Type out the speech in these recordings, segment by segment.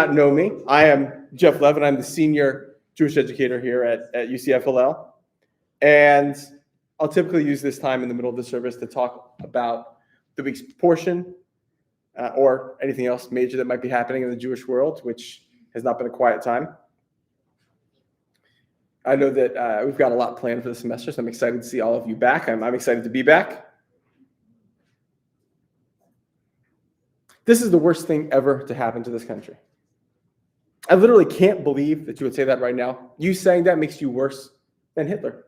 Not know me, I am Jeff Levin. I'm the senior Jewish educator here at UCFLL. And I'll typically use this time in the middle of the service to talk about the week's portion or anything else major that might be happening in the Jewish world, which has not been a quiet time. I know that we've got a lot planned for the semester, so I'm excited to see all of you back. I'm excited to be back. This is the worst thing ever to happen to this country. I literally can't believe that you would say that right now. You saying that makes you worse than Hitler.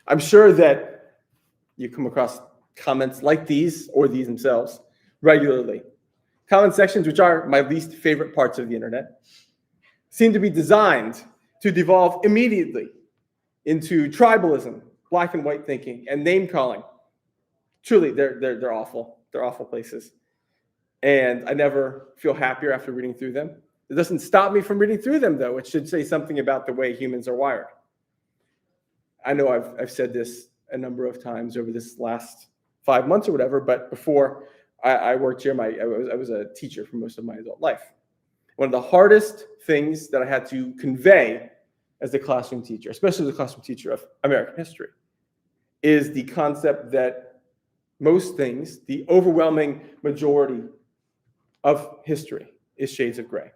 I'm sure that you come across comments like these or these themselves regularly. Comment sections, which are my least favorite parts of the internet, seem to be designed to devolve immediately into tribalism, black and white thinking, and name calling. Truly, they're awful. They're awful places. And I never feel happier after reading through them. It doesn't stop me from reading through them, though. It should say something about the way humans are wired. I know I've said this a number of times over this last 5 months or whatever, but before I worked here, I was a teacher for most of my adult life. One of the hardest things that I had to convey as a classroom teacher, especially as a classroom teacher of American history, is the concept that most things, the overwhelming majority of history, is shades of gray.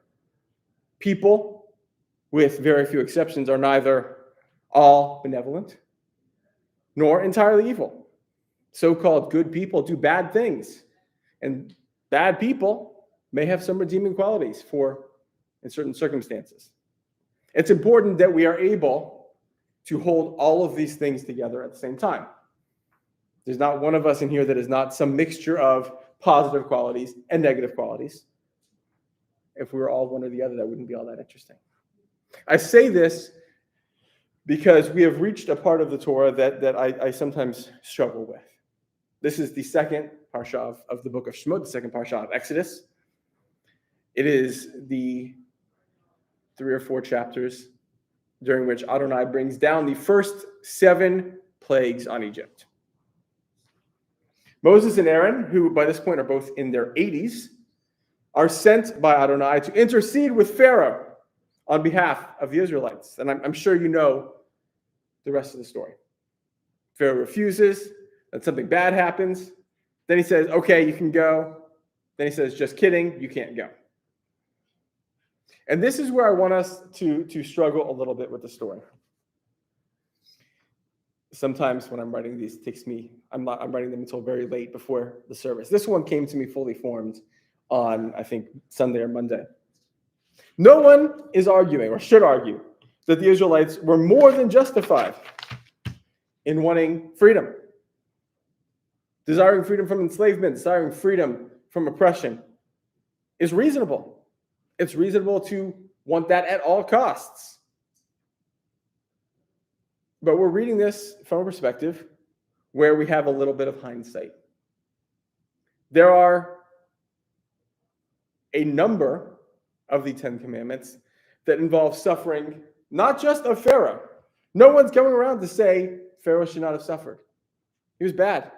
People, with very few exceptions, are neither all benevolent nor entirely evil. So-called good people do bad things, and bad people may have some redeeming qualities in certain circumstances. It's important that we are able to hold all of these things together at the same time. There's not one of us in here that is not some mixture of positive qualities and negative qualities. If we were all one or the other, that wouldn't be all that interesting. I say this because we have reached a part of the Torah that I sometimes struggle with. This is the second Parashah of the book of Shemot, the second Parashah of Exodus. It is the 3 or 4 chapters during which Adonai brings down the first 7 plagues on Egypt. Moses and Aaron, who by this point are both in their 80s, are sent by Adonai to intercede with Pharaoh on behalf of the Israelites. And I'm sure you know the rest of the story. Pharaoh refuses, then something bad happens. Then he says, okay, you can go. Then he says, just kidding, you can't go. And this is where I want us to struggle a little bit with the story. Sometimes when I'm writing these, it takes me, I'm writing them until very late before the service. This one came to me fully formed on, I think, Sunday or Monday. No one is arguing, or should argue, that the Israelites were more than justified in wanting freedom. Desiring freedom from enslavement, desiring freedom from oppression is reasonable. It's reasonable to want that at all costs. But we're reading this from a perspective where we have a little bit of hindsight. There are a number of the 10 Commandments that involve suffering, not just of Pharaoh. No one's coming around to say Pharaoh should not have suffered. He was bad,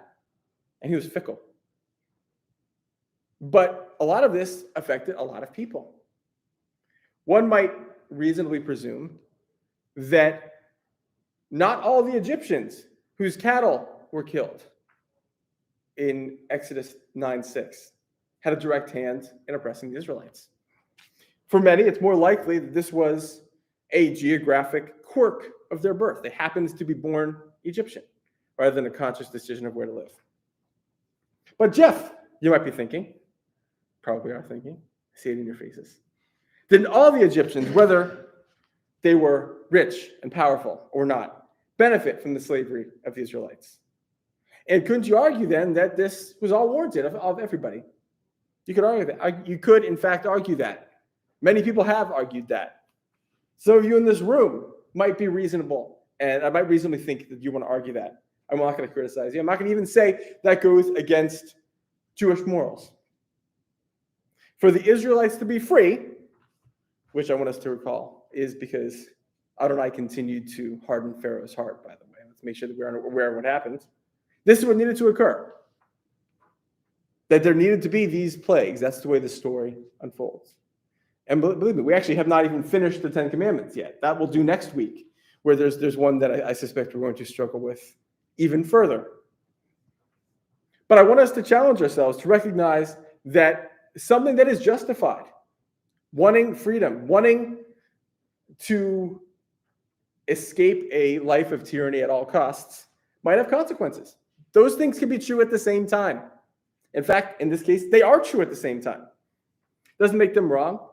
and he was fickle. But a lot of this affected a lot of people. One might reasonably presume that not all the Egyptians whose cattle were killed in Exodus 9:6 had a direct hand in oppressing the Israelites. For many, it's more likely that this was a geographic quirk of their birth. They happened to be born Egyptian, rather than a conscious decision of where to live. But Jeff, you might be thinking, probably are thinking, I see it in your faces. Didn't all the Egyptians, whether they were rich and powerful or not, benefit from the slavery of the Israelites? And couldn't you argue then that this was all warranted of everybody? You could argue that. You could, in fact, argue that. Many people have argued that. Some of you in this room might be reasonable, and I might reasonably think that you want to argue that. I'm not going to criticize you. I'm not going to even say that goes against Jewish morals. For the Israelites to be free, which I want us to recall, is because Adonai continued to harden Pharaoh's heart, by the way. Let's make sure that we're aware of what happened. This is what needed to occur. That there needed to be these plagues. That's the way the story unfolds. And believe me, we actually have not even finished the Ten Commandments yet. That we'll do next week, where there's one that I suspect we're going to struggle with even further. But I want us to challenge ourselves to recognize that something that is justified, wanting freedom, wanting to escape a life of tyranny at all costs, might have consequences. Those things can be true at the same time. In fact, in this case, they are true at the same time. Doesn't make them wrong.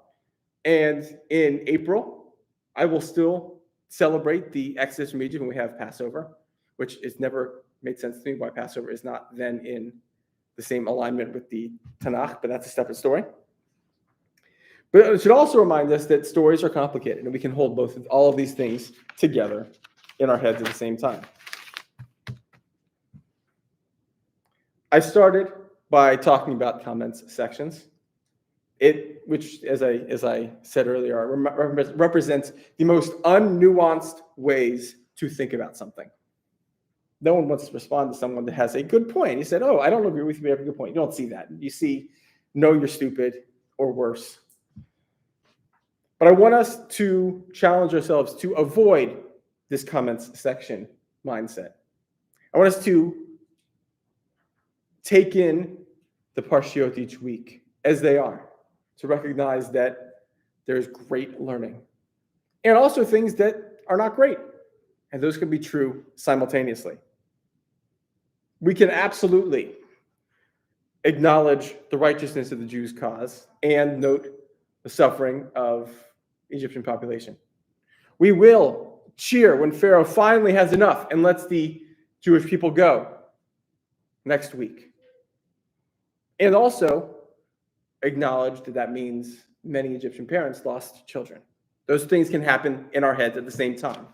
And in April, I will still celebrate the Exodus from Egypt when we have Passover, which has never made sense to me why Passover is not then in the same alignment with the Tanakh, but that's a separate story. But it should also remind us that stories are complicated, and we can hold all of these things together in our heads at the same time. I started by talking about comments sections, which, as I said earlier, represents the most unnuanced ways to think about something. No one wants to respond to someone that has a good point. You said, "Oh, I don't agree with you, but you have a good point." You don't see that. You see, "No, you're stupid," or worse. But I want us to challenge ourselves to avoid this comments section mindset. I want us to take in the parshiot each week as they are, to recognize that there's great learning and also things that are not great. And those can be true simultaneously. We can absolutely acknowledge the righteousness of the Jews' cause and note the suffering of the Egyptian population. We will cheer when Pharaoh finally has enough and lets the Jewish people go next week. And also acknowledge that means many Egyptian parents lost children. Those things can happen in our heads at the same time.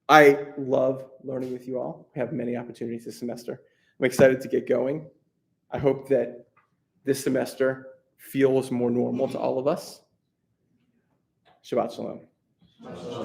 I love learning with you all. We have many opportunities this semester. I'm excited to get going. I hope that this semester feels more normal to all of us. Shabbat shalom.